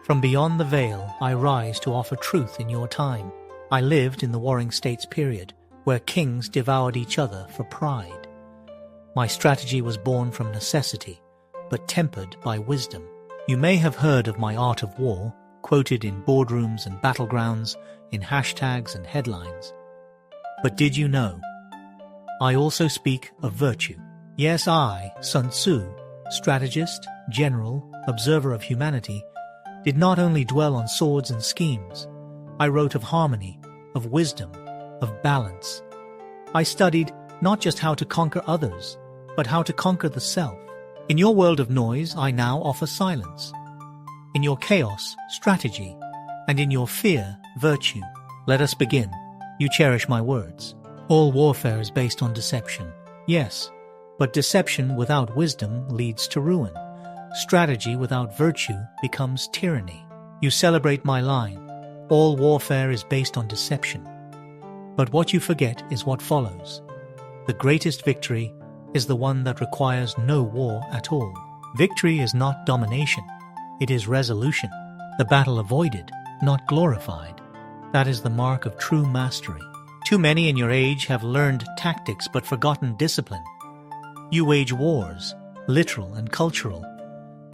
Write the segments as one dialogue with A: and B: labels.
A: From beyond the veil, I rise to offer truth in your time. I lived in the Warring States period, where kings devoured each other for pride. My strategy was born from necessity, but tempered by wisdom. You may have heard of my art of war, quoted in boardrooms and battlegrounds, in hashtags and headlines. But did you know? I also speak of virtue. Yes, I, Sun Tzu, strategist, general, observer of humanity, did not only dwell on swords and schemes. I wrote of harmony, of wisdom, of balance. I studied not just how to conquer others, but how to conquer the self. In your world of noise, I now offer silence. In your chaos, strategy, and in your fear, virtue. Let us begin. You cherish my words. All warfare is based on deception. Yes, but deception without wisdom leads to ruin. Strategy without virtue becomes tyranny. You celebrate my line. All warfare is based on deception. But what you forget is what follows. The greatest victory is the one that requires no war at all. Victory is not domination. It is resolution. The battle avoided, not glorified. That is the mark of true mastery. Too many in your age have learned tactics but forgotten discipline. You wage wars, literal and cultural.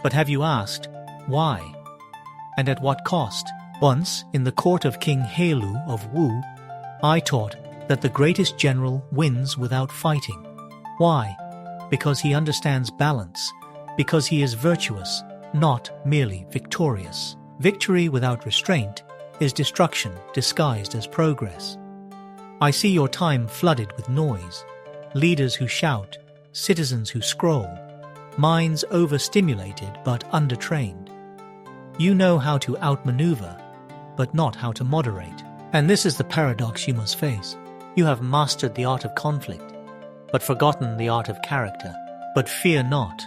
A: But have you asked, why? And at what cost? Once, in the court of King Heilu of Wu, I taught that the greatest general wins without fighting. Why? Because he understands balance, because he is virtuous, not merely victorious. Victory without restraint is destruction disguised as progress. I see your time flooded with noise, leaders who shout, citizens who scroll, minds overstimulated but undertrained. You know how to outmaneuver, but not how to moderate. And this is the paradox you must face. You have mastered the art of conflict, but forgotten the art of character. But fear not.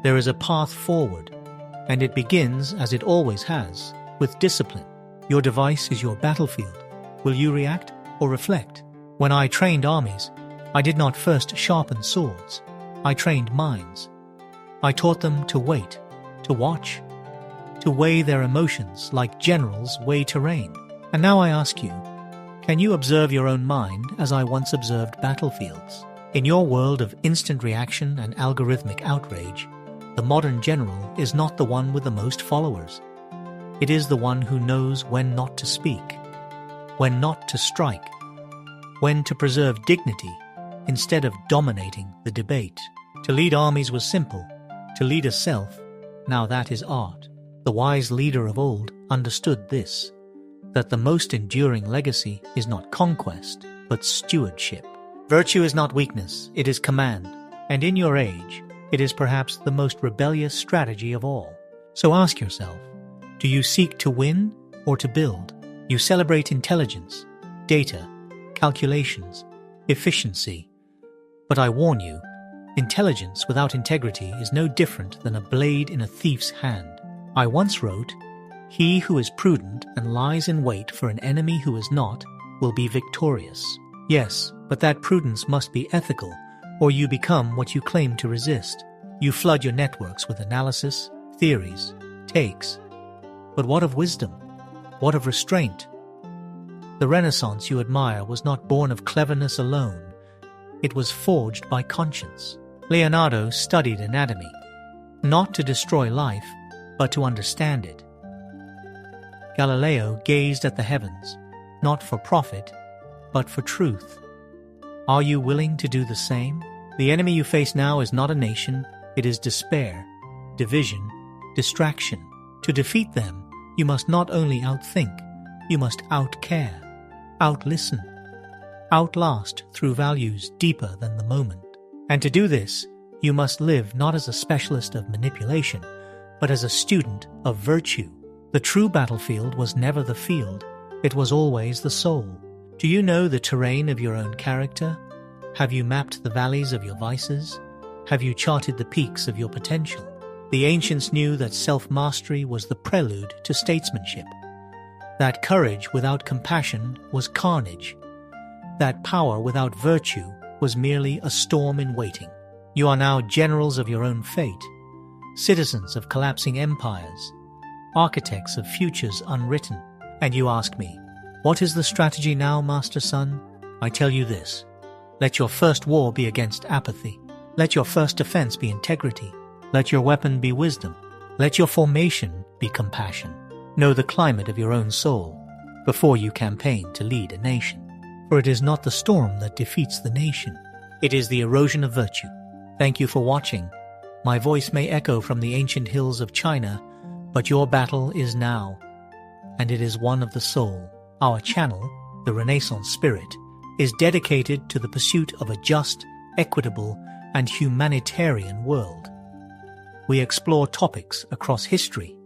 A: There is a path forward, and it begins, as it always has, with discipline. Your device is your battlefield. Will you react or reflect? When I trained armies, I did not first sharpen swords. I trained minds. I taught them to wait, to watch, to weigh their emotions like generals weigh terrain. And now I ask you, can you observe your own mind as I once observed battlefields? In your world of instant reaction and algorithmic outrage, the modern general is not the one with the most followers. It is the one who knows when not to speak, when not to strike, when to preserve dignity instead of dominating the debate. To lead armies was simple. To lead a self, now that is art. The wise leader of old understood this, that the most enduring legacy is not conquest, but stewardship. Virtue is not weakness, it is command, and in your age, it is perhaps the most rebellious strategy of all. So ask yourself, do you seek to win or to build? You celebrate intelligence, data, calculations, efficiency. But I warn you, intelligence without integrity is no different than a blade in a thief's hand. I once wrote, "He who is prudent and lies in wait for an enemy who is not will be victorious." Yes, but that prudence must be ethical, or you become what you claim to resist. You flood your networks with analysis, theories, takes. But what of wisdom? What of restraint? The Renaissance you admire was not born of cleverness alone. It was forged by conscience. Leonardo studied anatomy, not to destroy life, but to understand it. Galileo gazed at the heavens, not for profit, but for truth. Are you willing to do the same? The enemy you face now is not a nation, it is despair, division, distraction. To defeat them, you must not only outthink, you must outcare, outlisten, outlast through values deeper than the moment. And to do this, you must live not as a specialist of manipulation, but as a student of virtue. The true battlefield was never the field, it was always the soul. Do you know the terrain of your own character? Have you mapped the valleys of your vices? Have you charted the peaks of your potential? The ancients knew that self-mastery was the prelude to statesmanship, that courage without compassion was carnage, that power without virtue was merely a storm in waiting. You are now generals of your own fate, citizens of collapsing empires, architects of futures unwritten. And you ask me, what is the strategy now, Master Sun? I tell you this. Let your first war be against apathy. Let your first defense be integrity. Let your weapon be wisdom. Let your formation be compassion. Know the climate of your own soul before you campaign to lead a nation. For it is not the storm that defeats the nation. It is the erosion of virtue. Thank you for watching. My voice may echo from the ancient hills of China, but your battle is now, and it is one of the soul. Our channel, the Renaissance Spirit, is dedicated to the pursuit of a just, equitable, and humanitarian world. We explore topics across history,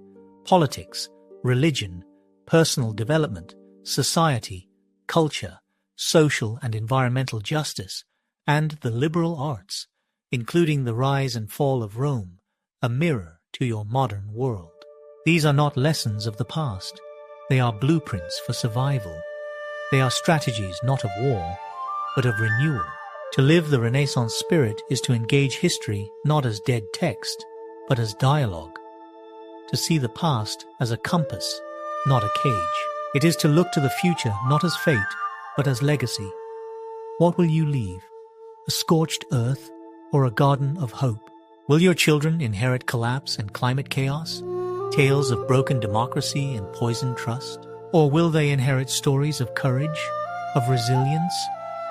A: politics, religion, personal development, society, culture, social and environmental justice, and the liberal arts, including the rise and fall of Rome, a mirror to your modern world. These are not lessons of the past. They are blueprints for survival. They are strategies not of war, but of renewal. To live the Renaissance spirit is to engage history not as dead text, but as dialogue. To see the past as a compass, not a cage. It is to look to the future not as fate, but as legacy. What will you leave? A scorched earth or a garden of hope? Will your children inherit collapse and climate chaos? Tales of broken democracy and poisoned trust? Or will they inherit stories of courage, of resilience,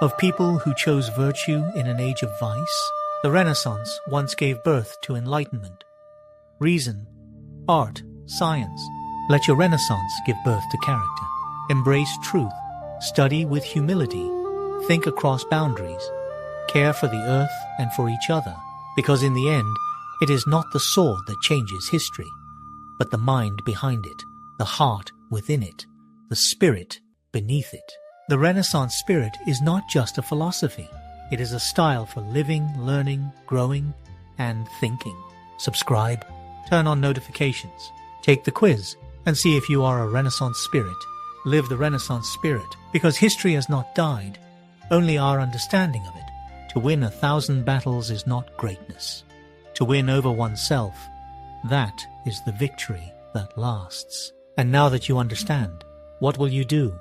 A: of people who chose virtue in an age of vice? The Renaissance once gave birth to enlightenment, reason, art, science. Let your Renaissance give birth to character. Embrace truth, study with humility, think across boundaries, care for the earth and for each other, because in the end, it is not the sword that changes history, but the mind behind it, the heart within it, the spirit beneath it. The Renaissance spirit is not just a philosophy. It is a style for living, learning, growing, and thinking. Subscribe, turn on notifications, take the quiz, and see if you are a Renaissance spirit. Live the Renaissance spirit, because history has not died, only our understanding of it. To win 1,000 battles is not greatness. To win over oneself, that is the victory that lasts. And now that you understand, what will you do?